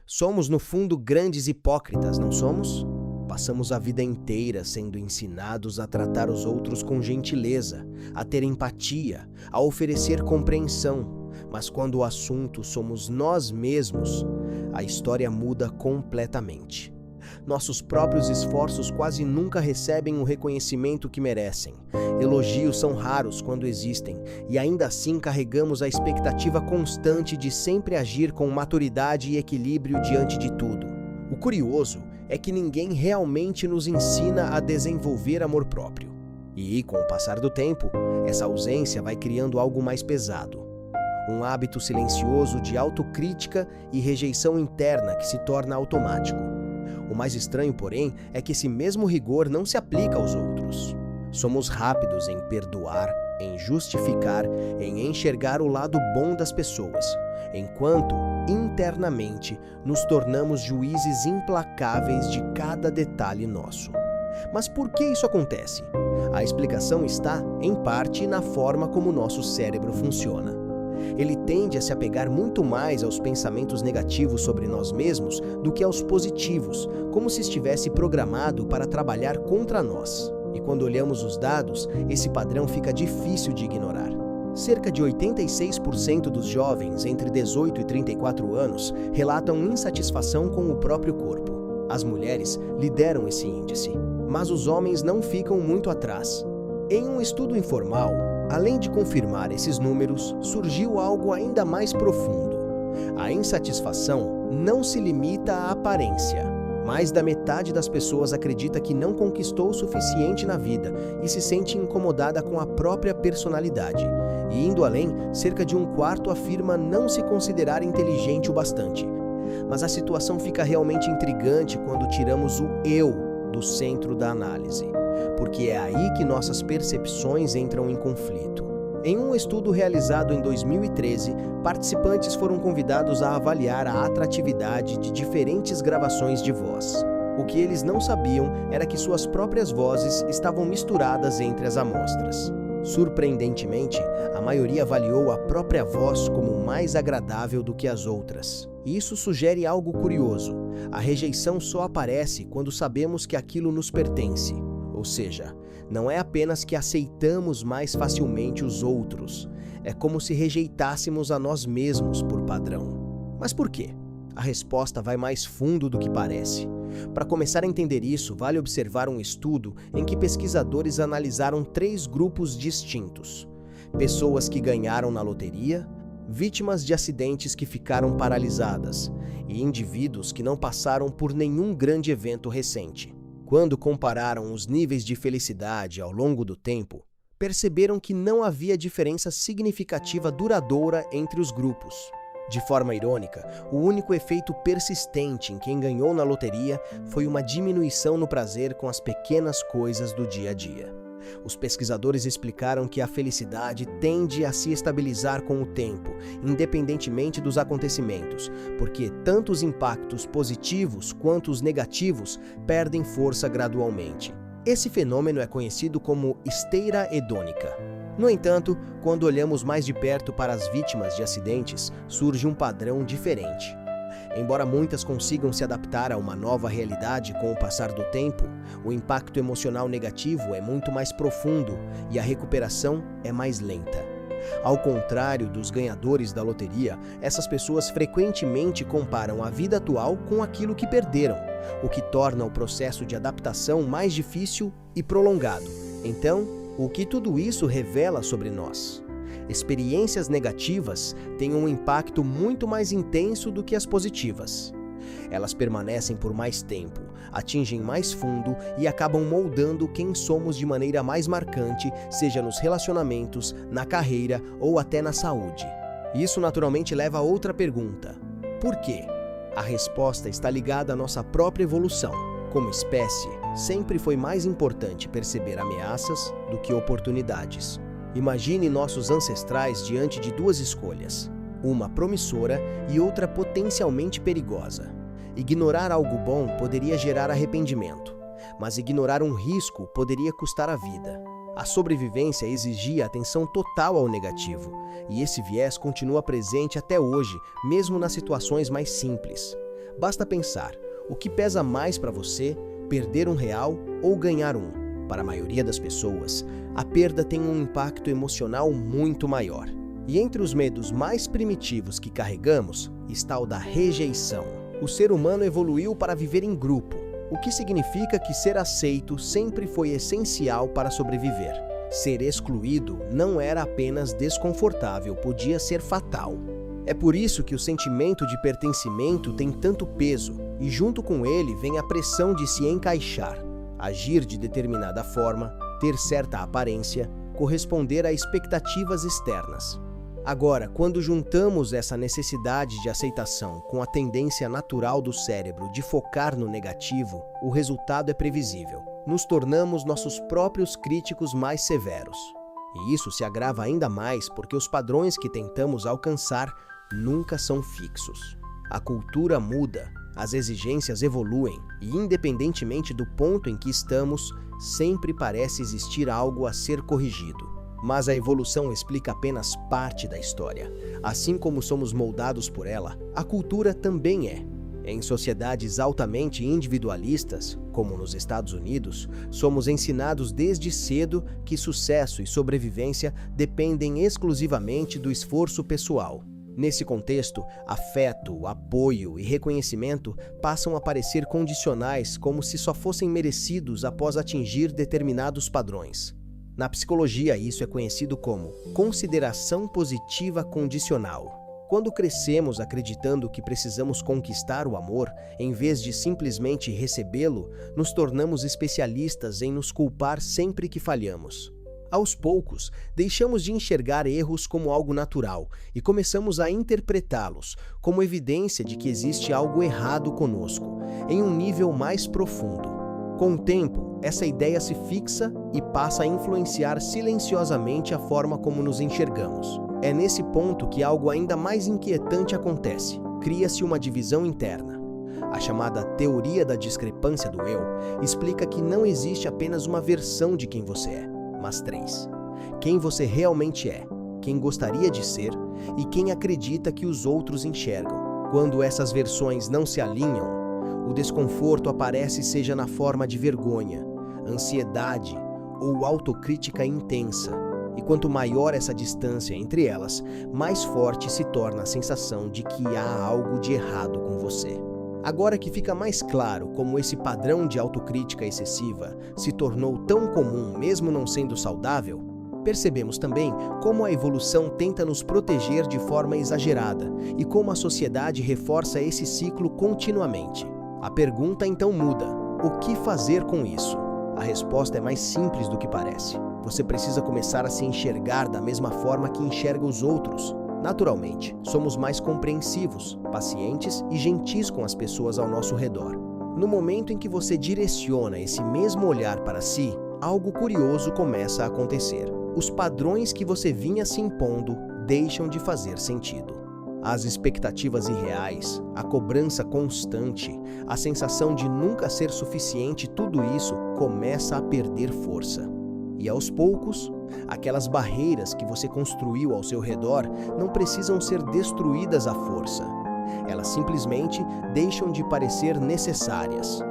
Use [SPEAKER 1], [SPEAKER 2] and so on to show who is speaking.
[SPEAKER 1] Somos, no fundo, grandes hipócritas, não somos? Passamos a vida inteira sendo ensinados a tratar os outros com gentileza, a ter empatia, a oferecer compreensão. Mas quando o assunto somos nós mesmos, a história muda completamente. Nossos próprios esforços quase nunca recebem o reconhecimento que merecem. Elogios são raros quando existem, e ainda assim carregamos a expectativa constante de sempre agir com maturidade e equilíbrio diante de tudo. O curioso é que ninguém realmente nos ensina a desenvolver amor próprio. E, com o passar do tempo, essa ausência vai criando algo mais pesado. Um hábito silencioso de autocrítica e rejeição interna que se torna automático. O mais estranho, porém, é que esse mesmo rigor não se aplica aos outros. Somos rápidos em perdoar, em justificar, em enxergar o lado bom das pessoas, enquanto, internamente, nos tornamos juízes implacáveis de cada detalhe nosso. Mas por que isso acontece? A explicação está, em parte, na forma como nosso cérebro funciona. Ele tende a se apegar muito mais aos pensamentos negativos sobre nós mesmos do que aos positivos, como se estivesse programado para trabalhar contra nós. E quando olhamos os dados, esse padrão fica difícil de ignorar. Cerca de 86% dos jovens entre 18 e 34 anos relatam insatisfação com o próprio corpo. As mulheres lideram esse índice, mas os homens não ficam muito atrás. Em um estudo informal, além de confirmar esses números, surgiu algo ainda mais profundo. A insatisfação não se limita à aparência. Mais da metade das pessoas acredita que não conquistou o suficiente na vida e se sente incomodada com a própria personalidade. E indo além, cerca de um quarto afirma não se considerar inteligente o bastante. Mas a situação fica realmente intrigante quando tiramos o eu do centro da análise, porque é aí que nossas percepções entram em conflito. Em um estudo realizado em 2013, participantes foram convidados a avaliar a atratividade de diferentes gravações de voz. O que eles não sabiam era que suas próprias vozes estavam misturadas entre as amostras. Surpreendentemente, a maioria avaliou a própria voz como mais agradável do que as outras. E isso sugere algo curioso. A rejeição só aparece quando sabemos que aquilo nos pertence. Ou seja, não é apenas que aceitamos mais facilmente os outros, é como se rejeitássemos a nós mesmos por padrão. Mas por quê? A resposta vai mais fundo do que parece. Para começar a entender isso, vale observar um estudo em que pesquisadores analisaram 3 grupos distintos: pessoas que ganharam na loteria, vítimas de acidentes que ficaram paralisadas e indivíduos que não passaram por nenhum grande evento recente. Quando compararam os níveis de felicidade ao longo do tempo, perceberam que não havia diferença significativa duradoura entre os grupos. De forma irônica, o único efeito persistente em quem ganhou na loteria foi uma diminuição no prazer com as pequenas coisas do dia a dia. Os pesquisadores explicaram que a felicidade tende a se estabilizar com o tempo, independentemente dos acontecimentos, porque tanto os impactos positivos quanto os negativos perdem força gradualmente. Esse fenômeno é conhecido como esteira hedônica. No entanto, quando olhamos mais de perto para as vítimas de acidentes, surge um padrão diferente. Embora muitas consigam se adaptar a uma nova realidade com o passar do tempo, o impacto emocional negativo é muito mais profundo e a recuperação é mais lenta. Ao contrário dos ganhadores da loteria, essas pessoas frequentemente comparam a vida atual com aquilo que perderam, o que torna o processo de adaptação mais difícil e prolongado. Então, o que tudo isso revela sobre nós? Experiências negativas têm um impacto muito mais intenso do que as positivas. Elas permanecem por mais tempo, atingem mais fundo e acabam moldando quem somos de maneira mais marcante, seja nos relacionamentos, na carreira ou até na saúde. Isso naturalmente leva a outra pergunta: por quê? A resposta está ligada à nossa própria evolução. Como espécie, sempre foi mais importante perceber ameaças do que oportunidades. Imagine nossos ancestrais diante de 2 escolhas, uma promissora e outra potencialmente perigosa. Ignorar algo bom poderia gerar arrependimento, mas ignorar um risco poderia custar a vida. A sobrevivência exigia atenção total ao negativo, e esse viés continua presente até hoje, mesmo nas situações mais simples. Basta pensar, o que pesa mais para você, perder R$ 1 ou ganhar um? Para a maioria das pessoas, a perda tem um impacto emocional muito maior. E entre os medos mais primitivos que carregamos está o da rejeição. O ser humano evoluiu para viver em grupo, o que significa que ser aceito sempre foi essencial para sobreviver. Ser excluído não era apenas desconfortável, podia ser fatal. É por isso que o sentimento de pertencimento tem tanto peso, e junto com ele vem a pressão de se encaixar, agir de determinada forma, ter certa aparência, corresponder a expectativas externas. Agora, quando juntamos essa necessidade de aceitação com a tendência natural do cérebro de focar no negativo, o resultado é previsível. Nos tornamos nossos próprios críticos mais severos. E isso se agrava ainda mais porque os padrões que tentamos alcançar nunca são fixos. A cultura muda, as exigências evoluem e, independentemente do ponto em que estamos, sempre parece existir algo a ser corrigido. Mas a evolução explica apenas parte da história. Assim como somos moldados por ela, a cultura também é. Em sociedades altamente individualistas, como nos Estados Unidos, somos ensinados desde cedo que sucesso e sobrevivência dependem exclusivamente do esforço pessoal. Nesse contexto, afeto, apoio e reconhecimento passam a parecer condicionais, como se só fossem merecidos após atingir determinados padrões. Na psicologia, isso é conhecido como consideração positiva condicional. Quando crescemos acreditando que precisamos conquistar o amor, em vez de simplesmente recebê-lo, nos tornamos especialistas em nos culpar sempre que falhamos. Aos poucos, deixamos de enxergar erros como algo natural e começamos a interpretá-los como evidência de que existe algo errado conosco, em um nível mais profundo. Com o tempo, essa ideia se fixa e passa a influenciar silenciosamente a forma como nos enxergamos. É nesse ponto que algo ainda mais inquietante acontece. Cria-se uma divisão interna. A chamada teoria da discrepância do eu explica que não existe apenas uma versão de quem você é, mas 3. Quem você realmente é, quem gostaria de ser e quem acredita que os outros enxergam. Quando essas versões não se alinham, o desconforto aparece seja na forma de vergonha, ansiedade ou autocrítica intensa. E quanto maior essa distância entre elas, mais forte se torna a sensação de que há algo de errado com você. Agora que fica mais claro como esse padrão de autocrítica excessiva se tornou tão comum mesmo não sendo saudável, percebemos também como a evolução tenta nos proteger de forma exagerada e como a sociedade reforça esse ciclo continuamente. A pergunta então muda: o que fazer com isso? A resposta é mais simples do que parece. Você precisa começar a se enxergar da mesma forma que enxerga os outros. Naturalmente, somos mais compreensivos, pacientes e gentis com as pessoas ao nosso redor. No momento em que você direciona esse mesmo olhar para si, algo curioso começa a acontecer. Os padrões que você vinha se impondo deixam de fazer sentido. As expectativas irreais, a cobrança constante, a sensação de nunca ser suficiente, tudo isso começa a perder força. E aos poucos, aquelas barreiras que você construiu ao seu redor não precisam ser destruídas à força. Elas simplesmente deixam de parecer necessárias.